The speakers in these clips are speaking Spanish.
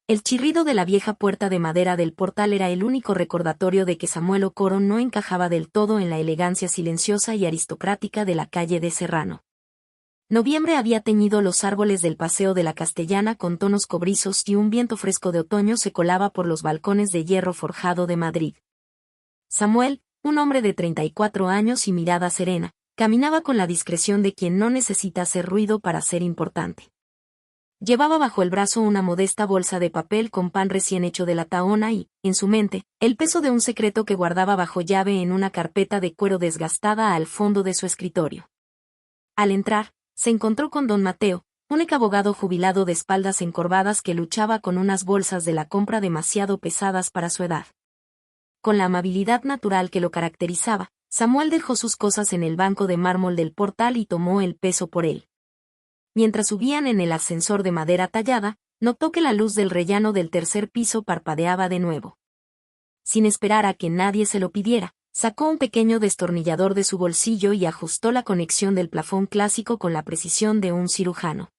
El chirrido de la vieja puerta de madera del portal era el único recordatorio de que Samuel Okoro no encajaba del todo en la elegancia silenciosa y aristocrática de la calle de Serrano. Noviembre había teñido los árboles del Paseo de la Castellana con tonos cobrizos y un viento fresco de otoño se colaba por los balcones de hierro forjado de Madrid. Samuel, un hombre de 34 años y mirada serena, caminaba con la discreción de quien no necesita hacer ruido para ser importante. Llevaba bajo el brazo una modesta bolsa de papel con pan recién hecho de la tahona y, en su mente, el peso de un secreto que guardaba bajo llave en una carpeta de cuero desgastada al fondo de su escritorio. Al entrar, se encontró con don Mateo, un ex abogado jubilado de espaldas encorvadas que luchaba con unas bolsas de la compra demasiado pesadas para su edad. Con la amabilidad natural que lo caracterizaba, Samuel dejó sus cosas en el banco de mármol del portal y tomó el peso por él. Mientras subían en el ascensor de madera tallada, notó que la luz del rellano del tercer piso parpadeaba de nuevo. Sin esperar a que nadie se lo pidiera, sacó un pequeño destornillador de su bolsillo y ajustó la conexión del plafón clásico con la precisión de un cirujano.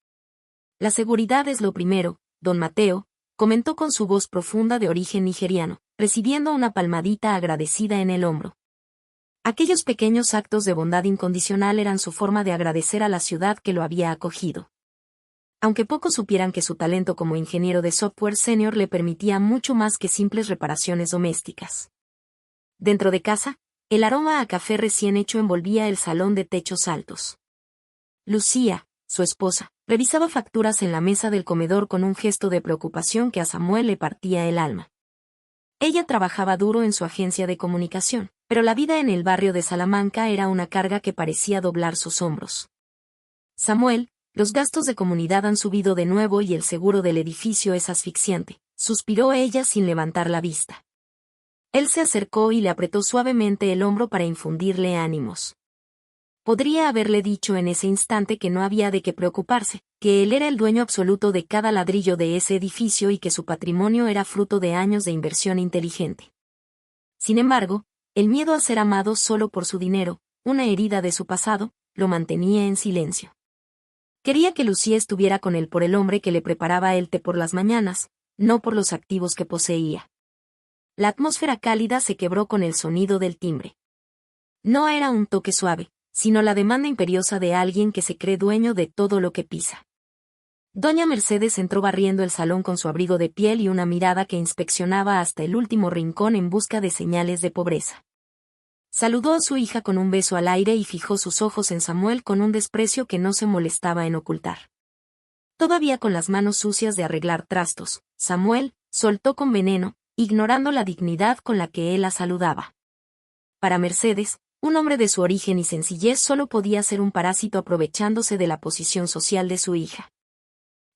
La seguridad es lo primero, don Mateo, comentó con su voz profunda de origen nigeriano, recibiendo una palmadita agradecida en el hombro. Aquellos pequeños actos de bondad incondicional eran su forma de agradecer a la ciudad que lo había acogido. Aunque pocos supieran que su talento como ingeniero de software senior le permitía mucho más que simples reparaciones domésticas. Dentro de casa, el aroma a café recién hecho envolvía el salón de techos altos. Lucía, su esposa, revisaba facturas en la mesa del comedor con un gesto de preocupación que a Samuel le partía el alma. Ella trabajaba duro en su agencia de comunicación, pero la vida en el barrio de Salamanca era una carga que parecía doblar sus hombros. Samuel, los gastos de comunidad han subido de nuevo y el seguro del edificio es asfixiante, suspiró ella sin levantar la vista. Él se acercó y le apretó suavemente el hombro para infundirle ánimos. Podría haberle dicho en ese instante que no había de qué preocuparse, que él era el dueño absoluto de cada ladrillo de ese edificio y que su patrimonio era fruto de años de inversión inteligente. Sin embargo, el miedo a ser amado solo por su dinero, una herida de su pasado, lo mantenía en silencio. Quería que Lucía estuviera con él por el hombre que le preparaba el té por las mañanas, no por los activos que poseía. La atmósfera cálida se quebró con el sonido del timbre. No era un toque suave, sino la demanda imperiosa de alguien que se cree dueño de todo lo que pisa. Doña Mercedes entró barriendo el salón con su abrigo de piel y una mirada que inspeccionaba hasta el último rincón en busca de señales de pobreza. Saludó a su hija con un beso al aire y fijó sus ojos en Samuel con un desprecio que no se molestaba en ocultar. Todavía con las manos sucias de arreglar trastos, Samuel soltó con veneno, ignorando la dignidad con la que él la saludaba. Para Mercedes, un hombre de su origen y sencillez solo podía ser un parásito aprovechándose de la posición social de su hija.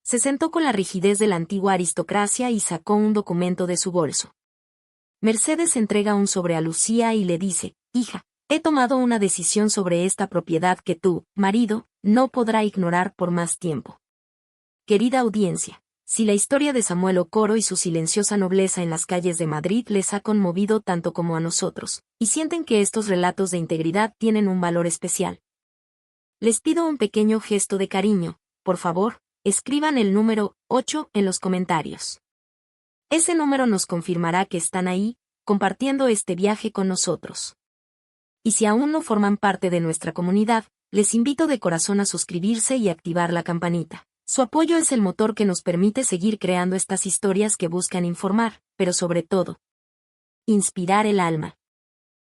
Se sentó con la rigidez de la antigua aristocracia y sacó un documento de su bolso. Mercedes entrega un sobre a Lucía y le dice: «Hija, he tomado una decisión sobre esta propiedad que tu marido no podrá ignorar por más tiempo. Querida audiencia, si la historia de Samuel Okoro y su silenciosa nobleza en las calles de Madrid les ha conmovido tanto como a nosotros, y sienten que estos relatos de integridad tienen un valor especial, les pido un pequeño gesto de cariño, por favor, escriban el número 8 en los comentarios. Ese número nos confirmará que están ahí, compartiendo este viaje con nosotros. Y si aún no forman parte de nuestra comunidad, les invito de corazón a suscribirse y activar la campanita. Su apoyo es el motor que nos permite seguir creando estas historias que buscan informar, pero sobre todo, inspirar el alma.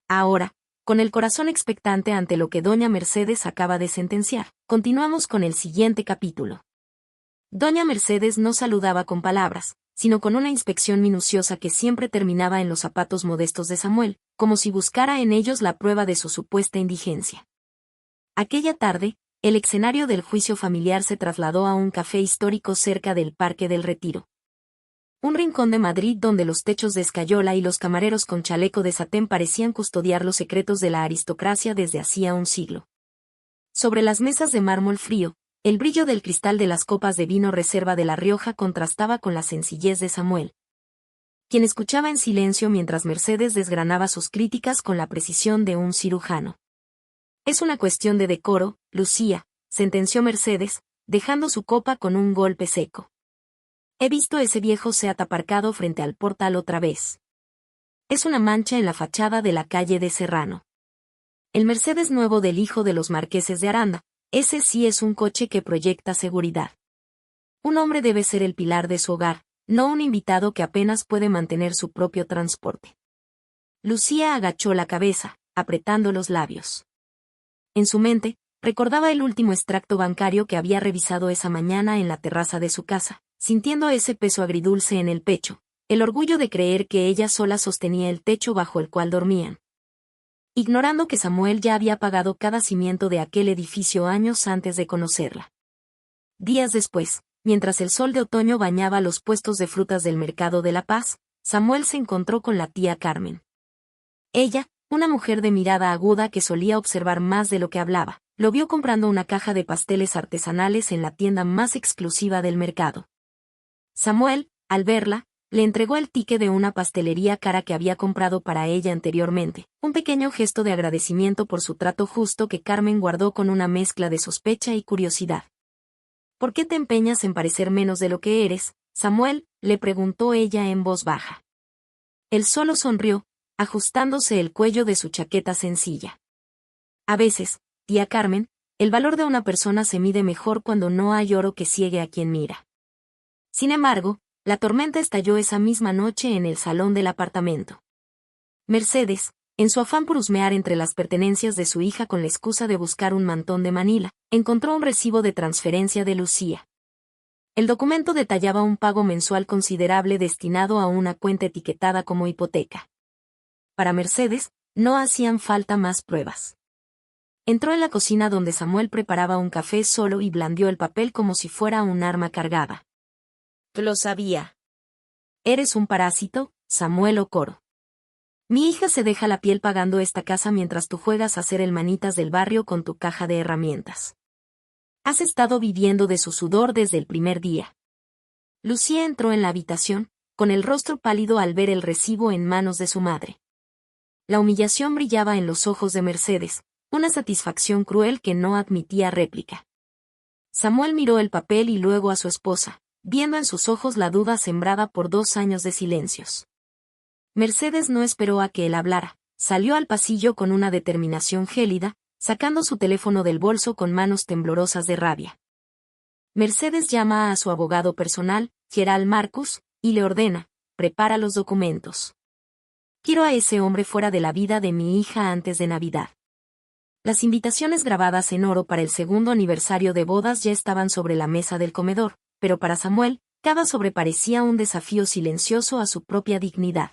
Ahora, con el corazón expectante ante lo que doña Mercedes acaba de sentenciar, continuamos con el siguiente capítulo. Doña Mercedes no saludaba con palabras, sino con una inspección minuciosa que siempre terminaba en los zapatos modestos de Samuel, como si buscara en ellos la prueba de su supuesta indigencia. Aquella tarde, el escenario del juicio familiar se trasladó a un café histórico cerca del Parque del Retiro. Un rincón de Madrid donde los techos de escayola y los camareros con chaleco de satén parecían custodiar los secretos de la aristocracia desde hacía un siglo. Sobre las mesas de mármol frío, el brillo del cristal de las copas de vino reserva de La Rioja contrastaba con la sencillez de Samuel, quien escuchaba en silencio mientras Mercedes desgranaba sus críticas con la precisión de un cirujano. Es una cuestión de decoro, Lucía, sentenció Mercedes, dejando su copa con un golpe seco. He visto ese viejo Seat aparcado frente al portal otra vez. Es una mancha en la fachada de la calle de Serrano. El Mercedes nuevo del hijo de los marqueses de Aranda, ese sí es un coche que proyecta seguridad. Un hombre debe ser el pilar de su hogar, no un invitado que apenas puede mantener su propio transporte. Lucía agachó la cabeza, apretando los labios. En su mente, recordaba el último extracto bancario que había revisado esa mañana en la terraza de su casa, sintiendo ese peso agridulce en el pecho, el orgullo de creer que ella sola sostenía el techo bajo el cual dormían. Ignorando que Samuel ya había pagado cada cimiento de aquel edificio años antes de conocerla. Días después, mientras el sol de otoño bañaba los puestos de frutas del mercado de La Paz, Samuel se encontró con la tía Carmen. Ella, una mujer de mirada aguda que solía observar más de lo que hablaba, lo vio comprando una caja de pasteles artesanales en la tienda más exclusiva del mercado. Samuel, al verla, le entregó el ticket de una pastelería cara que había comprado para ella anteriormente, un pequeño gesto de agradecimiento por su trato justo que Carmen guardó con una mezcla de sospecha y curiosidad. ¿Por qué te empeñas en parecer menos de lo que eres, Samuel?, le preguntó ella en voz baja. Él solo sonrió, ajustándose el cuello de su chaqueta sencilla. A veces, tía Carmen, el valor de una persona se mide mejor cuando no hay oro que ciegue a quien mira. Sin embargo, la tormenta estalló esa misma noche en el salón del apartamento. Mercedes, en su afán por husmear entre las pertenencias de su hija con la excusa de buscar un mantón de Manila, encontró un recibo de transferencia de Lucía. El documento detallaba un pago mensual considerable destinado a una cuenta etiquetada como hipoteca. Para Mercedes, no hacían falta más pruebas. Entró en la cocina donde Samuel preparaba un café solo y blandió el papel como si fuera un arma cargada. Lo sabía. Eres un parásito, Samuel Okoro. Mi hija se deja la piel pagando esta casa mientras tú juegas a ser el manitas del barrio con tu caja de herramientas. Has estado viviendo de su sudor desde el primer día. Lucía entró en la habitación, con el rostro pálido al ver el recibo en manos de su madre. La humillación brillaba en los ojos de Mercedes, una satisfacción cruel que no admitía réplica. Samuel miró el papel y luego a su esposa, viendo en sus ojos la duda sembrada por 2 años de silencios. Mercedes no esperó a que él hablara, salió al pasillo con una determinación gélida, sacando su teléfono del bolso con manos temblorosas de rabia. Mercedes llama a su abogado personal, Gerald Marcus, y le ordena: prepara los documentos. Quiero a ese hombre fuera de la vida de mi hija antes de Navidad. Las invitaciones grabadas en oro para el 2º aniversario de bodas ya estaban sobre la mesa del comedor, pero para Samuel, cada sobre parecía un desafío silencioso a su propia dignidad.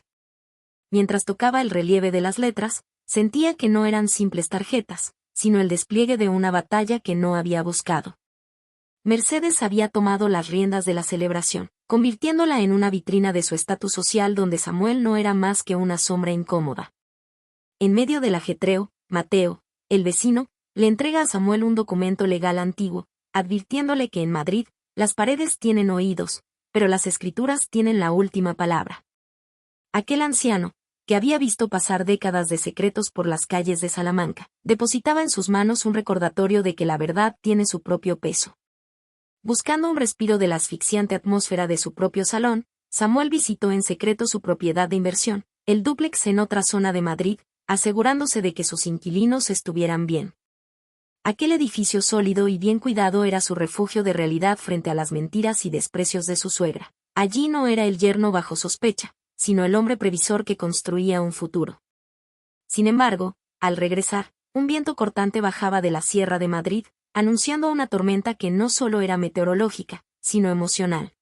Mientras tocaba el relieve de las letras, sentía que no eran simples tarjetas, sino el despliegue de una batalla que no había buscado. Mercedes había tomado las riendas de la celebración, convirtiéndola en una vitrina de su estatus social donde Samuel no era más que una sombra incómoda. En medio del ajetreo, Mateo, el vecino, le entrega a Samuel un documento legal antiguo, advirtiéndole que en Madrid, las paredes tienen oídos, pero las escrituras tienen la última palabra. Aquel anciano, que había visto pasar décadas de secretos por las calles de Salamanca, depositaba en sus manos un recordatorio de que la verdad tiene su propio peso. Buscando un respiro de la asfixiante atmósfera de su propio salón, Samuel visitó en secreto su propiedad de inversión, el dúplex en otra zona de Madrid, asegurándose de que sus inquilinos estuvieran bien. Aquel edificio sólido y bien cuidado era su refugio de realidad frente a las mentiras y desprecios de su suegra. Allí no era el yerno bajo sospecha, sino el hombre previsor que construía un futuro. Sin embargo, al regresar, un viento cortante bajaba de la Sierra de Madrid, anunciando una tormenta que no solo era meteorológica, sino emocional.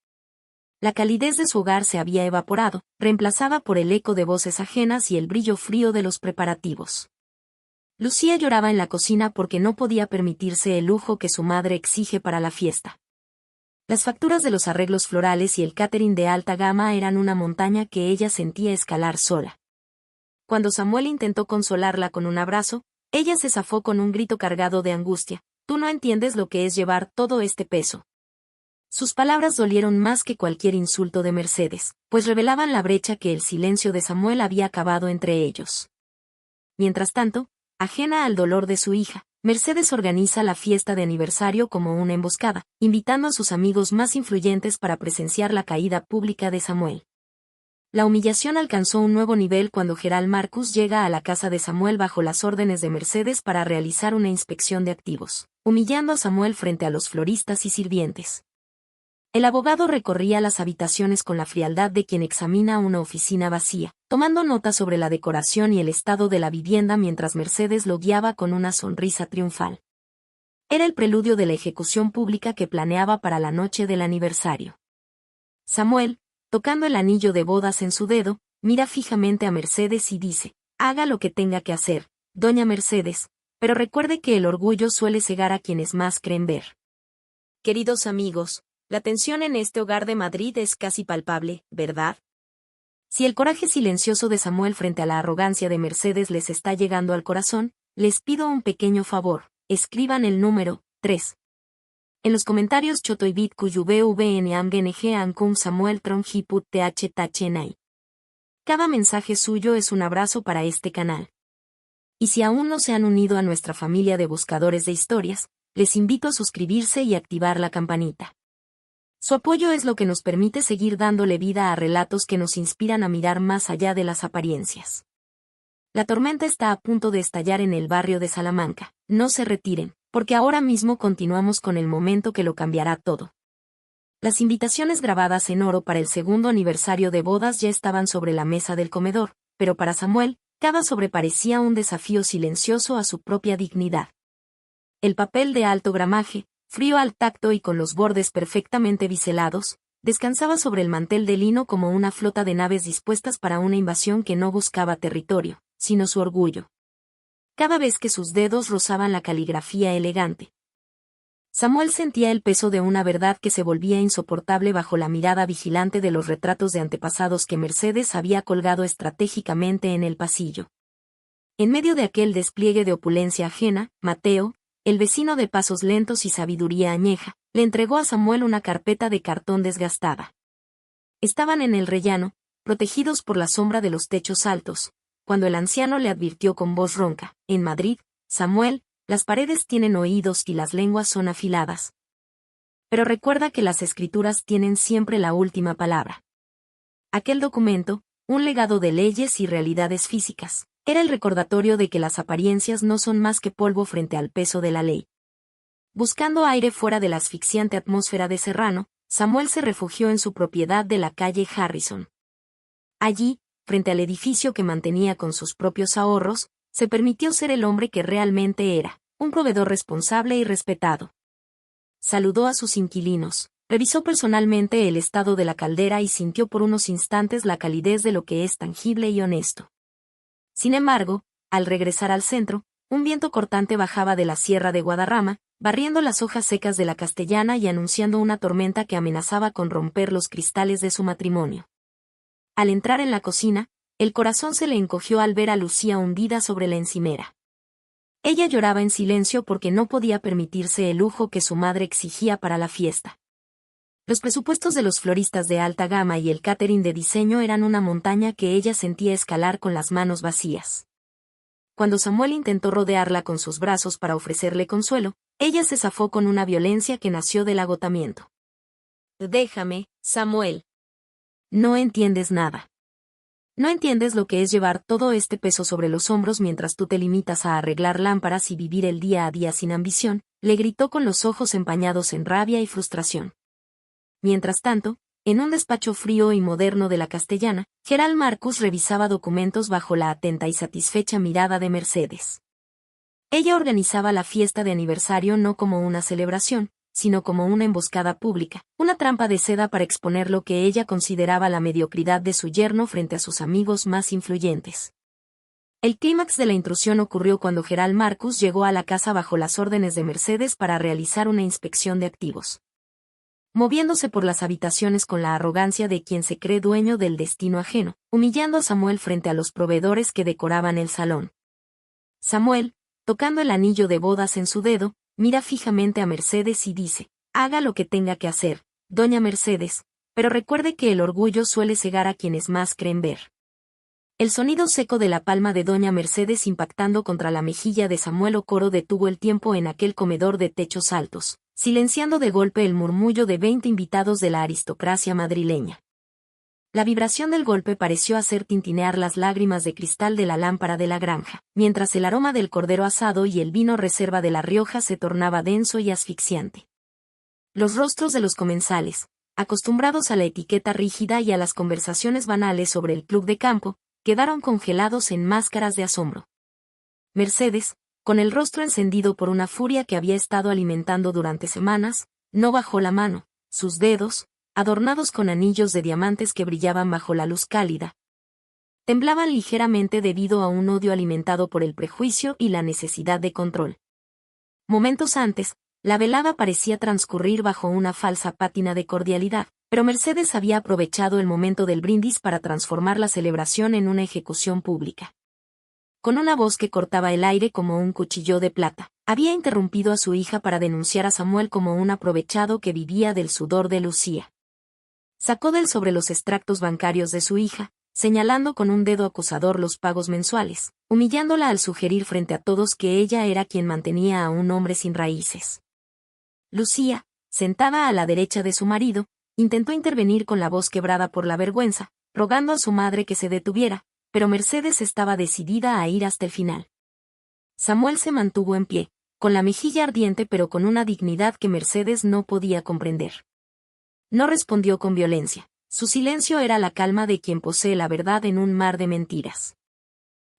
La calidez de su hogar se había evaporado, reemplazada por el eco de voces ajenas y el brillo frío de los preparativos. Lucía lloraba en la cocina porque no podía permitirse el lujo que su madre exige para la fiesta. Las facturas de los arreglos florales y el catering de alta gama eran una montaña que ella sentía escalar sola. Cuando Samuel intentó consolarla con un abrazo, ella se zafó con un grito cargado de angustia: «Tú no entiendes lo que es llevar todo este peso». Sus palabras dolieron más que cualquier insulto de Mercedes, pues revelaban la brecha que el silencio de Samuel había cavado entre ellos. Mientras tanto, ajena al dolor de su hija, Mercedes organiza la fiesta de aniversario como una emboscada, invitando a sus amigos más influyentes para presenciar la caída pública de Samuel. La humillación alcanzó un nuevo nivel cuando Gerald Marcus llega a la casa de Samuel bajo las órdenes de Mercedes para realizar una inspección de activos, humillando a Samuel frente a los floristas y sirvientes. El abogado recorría las habitaciones con la frialdad de quien examina una oficina vacía, tomando nota sobre la decoración y el estado de la vivienda mientras Mercedes lo guiaba con una sonrisa triunfal. Era el preludio de la ejecución pública que planeaba para la noche del aniversario. Samuel, tocando el anillo de bodas en su dedo, mira fijamente a Mercedes y dice: «Haga lo que tenga que hacer, doña Mercedes, pero recuerde que el orgullo suele cegar a quienes más creen ver». Queridos amigos, la tensión en este hogar de Madrid es casi palpable, ¿verdad? Si el coraje silencioso de Samuel frente a la arrogancia de Mercedes les está llegando al corazón, les pido un pequeño favor: escriban el número 3. En los comentarios chotoibit QVVN AMGNG ANCUM Samuel Tronjiput TH Tachenay. Cada mensaje suyo es un abrazo para este canal. Y si aún no se han unido a nuestra familia de buscadores de historias, les invito a suscribirse y activar la campanita. Su apoyo es lo que nos permite seguir dándole vida a relatos que nos inspiran a mirar más allá de las apariencias. La tormenta está a punto de estallar en el barrio de Salamanca. No se retiren, porque ahora mismo continuamos con el momento que lo cambiará todo. Las invitaciones grabadas en oro para el segundo aniversario de bodas ya estaban sobre la mesa del comedor, pero para Samuel, cada sobre parecía un desafío silencioso a su propia dignidad. El papel de alto gramaje, frío al tacto y con los bordes perfectamente biselados, descansaba sobre el mantel de lino como una flota de naves dispuestas para una invasión que no buscaba territorio, sino su orgullo. Cada vez que sus dedos rozaban la caligrafía elegante, Samuel sentía el peso de una verdad que se volvía insoportable bajo la mirada vigilante de los retratos de antepasados que Mercedes había colgado estratégicamente en el pasillo. En medio de aquel despliegue de opulencia ajena, Mateo, el vecino de pasos lentos y sabiduría añeja, le entregó a Samuel una carpeta de cartón desgastada. Estaban en el rellano, protegidos por la sombra de los techos altos, cuando el anciano le advirtió con voz ronca: «En Madrid, Samuel, las paredes tienen oídos y las lenguas son afiladas. Pero recuerda que las escrituras tienen siempre la última palabra». Aquel documento, un legado de leyes y realidades físicas, era el recordatorio de que las apariencias no son más que polvo frente al peso de la ley. Buscando aire fuera de la asfixiante atmósfera de Serrano, Samuel se refugió en su propiedad de la calle Harrison. Allí, frente al edificio que mantenía con sus propios ahorros, se permitió ser el hombre que realmente era, un proveedor responsable y respetado. Saludó a sus inquilinos, revisó personalmente el estado de la caldera y sintió por unos instantes la calidez de lo que es tangible y honesto. Sin embargo, al regresar al centro, un viento cortante bajaba de la sierra de Guadarrama, barriendo las hojas secas de la Castellana y anunciando una tormenta que amenazaba con romper los cristales de su matrimonio. Al entrar en la cocina, el corazón se le encogió al ver a Lucía hundida sobre la encimera. Ella lloraba en silencio porque no podía permitirse el lujo que su madre exigía para la fiesta. Los presupuestos de los floristas de alta gama y el catering de diseño eran una montaña que ella sentía escalar con las manos vacías. Cuando Samuel intentó rodearla con sus brazos para ofrecerle consuelo, ella se zafó con una violencia que nació del agotamiento. «Déjame, Samuel. No entiendes nada. No entiendes lo que es llevar todo este peso sobre los hombros mientras tú te limitas a arreglar lámparas y vivir el día a día sin ambición», le gritó con los ojos empañados en rabia y frustración. Mientras tanto, en un despacho frío y moderno de la Castellana, Gerald Marcus revisaba documentos bajo la atenta y satisfecha mirada de Mercedes. Ella organizaba la fiesta de aniversario no como una celebración, sino como una emboscada pública, una trampa de seda para exponer lo que ella consideraba la mediocridad de su yerno frente a sus amigos más influyentes. El clímax de la intrusión ocurrió cuando Gerald Marcus llegó a la casa bajo las órdenes de Mercedes para realizar una inspección de activos. Moviéndose por las habitaciones con la arrogancia de quien se cree dueño del destino ajeno, humillando a Samuel frente a los proveedores que decoraban el salón. Samuel, tocando el anillo de bodas en su dedo, mira fijamente a Mercedes y dice: «Haga lo que tenga que hacer, doña Mercedes, pero recuerde que el orgullo suele cegar a quienes más creen ver». El sonido seco de la palma de doña Mercedes impactando contra la mejilla de Samuel Okoro detuvo el tiempo en aquel comedor de techos altos, silenciando de golpe el murmullo de 20 invitados de la aristocracia madrileña. La vibración del golpe pareció hacer tintinear las lágrimas de cristal de la lámpara de la granja, mientras el aroma del cordero asado y el vino reserva de La Rioja se tornaba denso y asfixiante. Los rostros de los comensales, acostumbrados a la etiqueta rígida y a las conversaciones banales sobre el club de campo, quedaron congelados en máscaras de asombro. Mercedes, con el rostro encendido por una furia que había estado alimentando durante semanas, no bajó la mano, sus dedos, adornados con anillos de diamantes que brillaban bajo la luz cálida, temblaban ligeramente debido a un odio alimentado por el prejuicio y la necesidad de control. Momentos antes, la velada parecía transcurrir bajo una falsa pátina de cordialidad, pero Mercedes había aprovechado el momento del brindis para transformar la celebración en una ejecución pública. Con una voz que cortaba el aire como un cuchillo de plata, había interrumpido a su hija para denunciar a Samuel como un aprovechado que vivía del sudor de Lucía. Sacó del sobre los extractos bancarios de su hija, señalando con un dedo acusador los pagos mensuales, humillándola al sugerir frente a todos que ella era quien mantenía a un hombre sin raíces. Lucía, sentada a la derecha de su marido, intentó intervenir con la voz quebrada por la vergüenza, rogando a su madre que se detuviera, pero Mercedes estaba decidida a ir hasta el final. Samuel se mantuvo en pie, con la mejilla ardiente pero con una dignidad que Mercedes no podía comprender. No respondió con violencia, su silencio era la calma de quien posee la verdad en un mar de mentiras.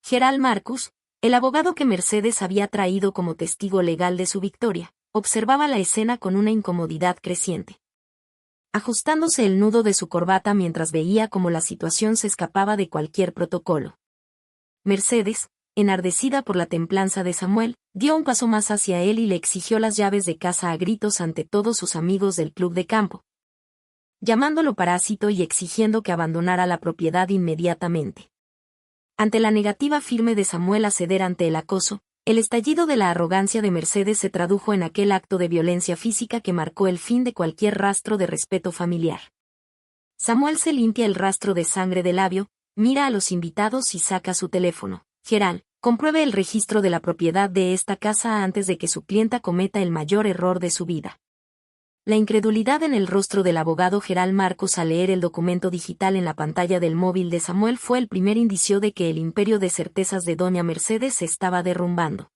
Gerald Marcus, el abogado que Mercedes había traído como testigo legal de su victoria, observaba la escena con una incomodidad creciente, ajustándose el nudo de su corbata mientras veía cómo la situación se escapaba de cualquier protocolo. Mercedes, enardecida por la templanza de Samuel, dio un paso más hacia él y le exigió las llaves de casa a gritos ante todos sus amigos del club de campo, llamándolo parásito y exigiendo que abandonara la propiedad inmediatamente. Ante la negativa firme de Samuel a ceder ante el acoso, el estallido de la arrogancia de Mercedes se tradujo en aquel acto de violencia física que marcó el fin de cualquier rastro de respeto familiar. Samuel se limpia el rastro de sangre del labio, mira a los invitados y saca su teléfono. Gerald, compruebe el registro de la propiedad de esta casa antes de que su clienta cometa el mayor error de su vida. La incredulidad en el rostro del abogado Gerald Marcos al leer el documento digital en la pantalla del móvil de Samuel fue el primer indicio de que el imperio de certezas de doña Mercedes se estaba derrumbando.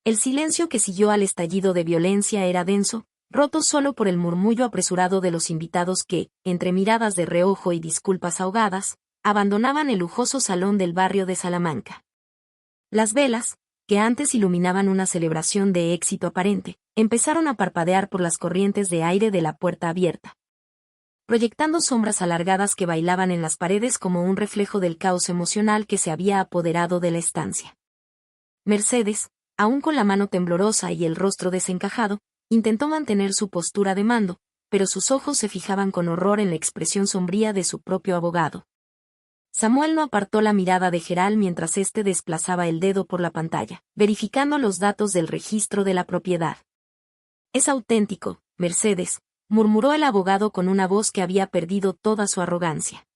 El silencio que siguió al estallido de violencia era denso, roto solo por el murmullo apresurado de los invitados que, entre miradas de reojo y disculpas ahogadas, abandonaban el lujoso salón del barrio de Salamanca. Las velas, que antes iluminaban una celebración de éxito aparente, empezaron a parpadear por las corrientes de aire de la puerta abierta, proyectando sombras alargadas que bailaban en las paredes como un reflejo del caos emocional que se había apoderado de la estancia. Mercedes, aún con la mano temblorosa y el rostro desencajado, intentó mantener su postura de mando, pero sus ojos se fijaban con horror en la expresión sombría de su propio abogado. Samuel no apartó la mirada de Gerald mientras éste desplazaba el dedo por la pantalla, verificando los datos del registro de la propiedad. «Es auténtico, Mercedes», murmuró el abogado con una voz que había perdido toda su arrogancia.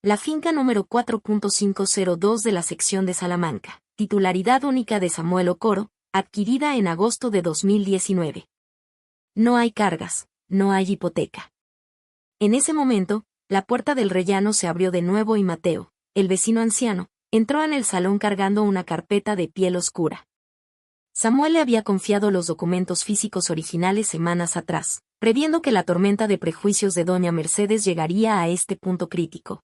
La finca número 4.502 de la sección de Salamanca, titularidad única de Samuel Okoro, adquirida en agosto de 2019. No hay cargas, no hay hipoteca. En ese momento, la puerta del rellano se abrió de nuevo y Mateo, el vecino anciano, entró en el salón cargando una carpeta de piel oscura. Samuel le había confiado los documentos físicos originales semanas atrás, previendo que la tormenta de prejuicios de doña Mercedes llegaría a este punto crítico.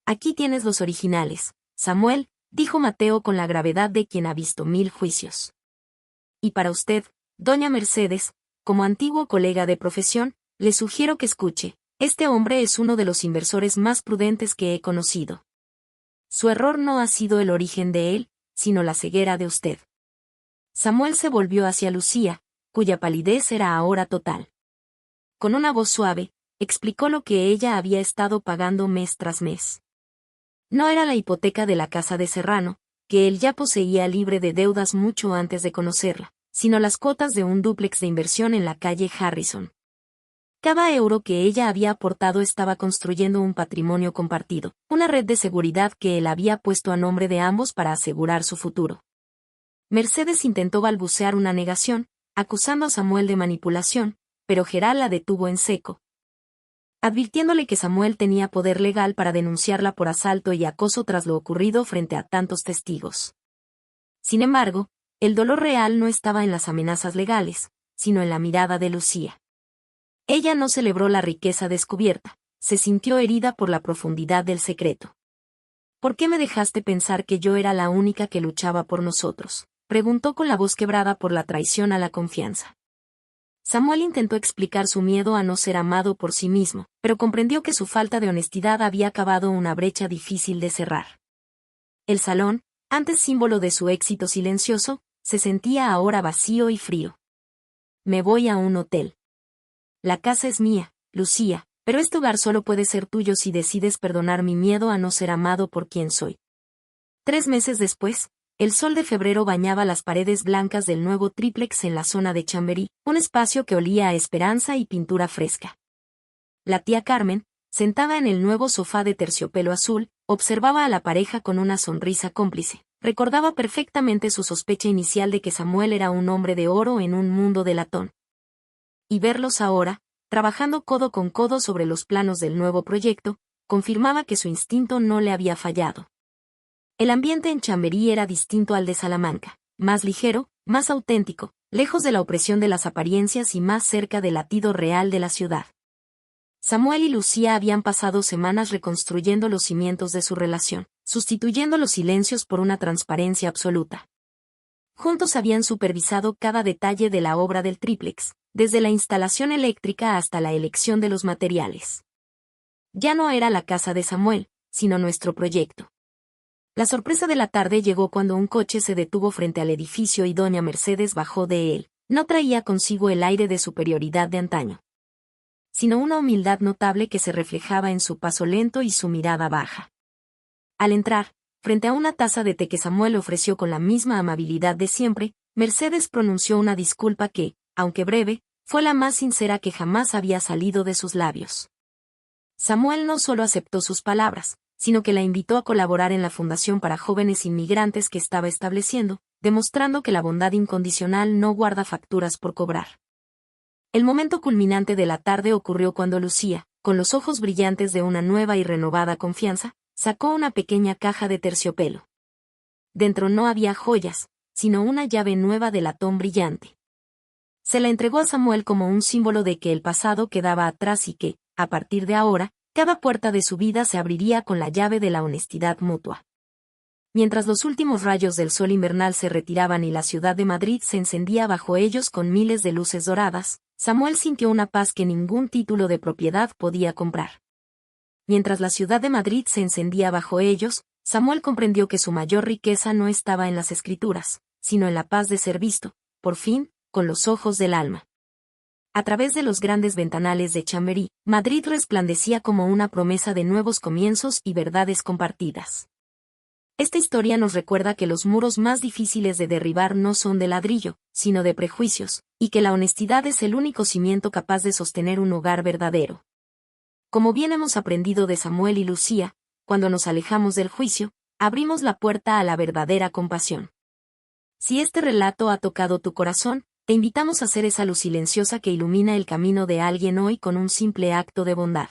«Aquí tienes los originales, Samuel», dijo Mateo con la gravedad de quien ha visto 1000 juicios. «Y para usted, doña Mercedes, como antiguo colega de profesión, le sugiero que escuche. Este hombre es uno de los inversores más prudentes que he conocido. Su error no ha sido el origen de él, sino la ceguera de usted». Samuel se volvió hacia Lucía, cuya palidez era ahora total. Con una voz suave, explicó lo que ella había estado pagando mes tras mes. No era la hipoteca de la casa de Serrano, que él ya poseía libre de deudas mucho antes de conocerla, sino las cuotas de un dúplex de inversión en la calle Harrison. Cada euro que ella había aportado estaba construyendo un patrimonio compartido, una red de seguridad que él había puesto a nombre de ambos para asegurar su futuro. Mercedes intentó balbucear una negación, acusando a Samuel de manipulación, pero Gerald la detuvo en seco, advirtiéndole que Samuel tenía poder legal para denunciarla por asalto y acoso tras lo ocurrido frente a tantos testigos. Sin embargo, el dolor real no estaba en las amenazas legales, sino en la mirada de Lucía. Ella no celebró la riqueza descubierta, se sintió herida por la profundidad del secreto. ¿Por qué me dejaste pensar que yo era la única que luchaba por nosotros?, preguntó con la voz quebrada por la traición a la confianza. Samuel intentó explicar su miedo a no ser amado por sí mismo, pero comprendió que su falta de honestidad había cavado una brecha difícil de cerrar. El salón, antes símbolo de su éxito silencioso, se sentía ahora vacío y frío. Me voy a un hotel. La casa es mía, Lucía, pero este hogar solo puede ser tuyo si decides perdonar mi miedo a no ser amado por quien soy. 3 meses después, el sol de febrero bañaba las paredes blancas del nuevo tríplex en la zona de Chamberí, un espacio que olía a esperanza y pintura fresca. La tía Carmen, sentada en el nuevo sofá de terciopelo azul, observaba a la pareja con una sonrisa cómplice. Recordaba perfectamente su sospecha inicial de que Samuel era un hombre de oro en un mundo de latón. Y verlos ahora, trabajando codo con codo sobre los planos del nuevo proyecto, confirmaba que su instinto no le había fallado. El ambiente en Chamberí era distinto al de Salamanca, más ligero, más auténtico, lejos de la opresión de las apariencias y más cerca del latido real de la ciudad. Samuel y Lucía habían pasado semanas reconstruyendo los cimientos de su relación, sustituyendo los silencios por una transparencia absoluta. Juntos habían supervisado cada detalle de la obra del tríplex, desde la instalación eléctrica hasta la elección de los materiales. Ya no era la casa de Samuel, sino nuestro proyecto. La sorpresa de la tarde llegó cuando un coche se detuvo frente al edificio y doña Mercedes bajó de él. No traía consigo el aire de superioridad de antaño, sino una humildad notable que se reflejaba en su paso lento y su mirada baja. Al entrar, frente a una taza de té que Samuel ofreció con la misma amabilidad de siempre, Mercedes pronunció una disculpa que, aunque breve, fue la más sincera que jamás había salido de sus labios. Samuel no solo aceptó sus palabras, sino que la invitó a colaborar en la Fundación para Jóvenes Inmigrantes que estaba estableciendo, demostrando que la bondad incondicional no guarda facturas por cobrar. El momento culminante de la tarde ocurrió cuando Lucía, con los ojos brillantes de una nueva y renovada confianza, sacó una pequeña caja de terciopelo. Dentro no había joyas, sino una llave nueva de latón brillante. Se la entregó a Samuel como un símbolo de que el pasado quedaba atrás y que, a partir de ahora, cada puerta de su vida se abriría con la llave de la honestidad mutua. Mientras los últimos rayos del sol invernal se retiraban y la ciudad de Madrid se encendía bajo ellos con miles de luces doradas, Samuel sintió una paz que ningún título de propiedad podía comprar. Mientras la ciudad de Madrid se encendía bajo ellos, Samuel comprendió que su mayor riqueza no estaba en las escrituras, sino en la paz de ser visto, por fin, con los ojos del alma. A través de los grandes ventanales de Chamberí, Madrid resplandecía como una promesa de nuevos comienzos y verdades compartidas. Esta historia nos recuerda que los muros más difíciles de derribar no son de ladrillo, sino de prejuicios, y que la honestidad es el único cimiento capaz de sostener un hogar verdadero. Como bien hemos aprendido de Samuel y Lucía, cuando nos alejamos del juicio, abrimos la puerta a la verdadera compasión. Si este relato ha tocado tu corazón, te invitamos a ser esa luz silenciosa que ilumina el camino de alguien hoy con un simple acto de bondad.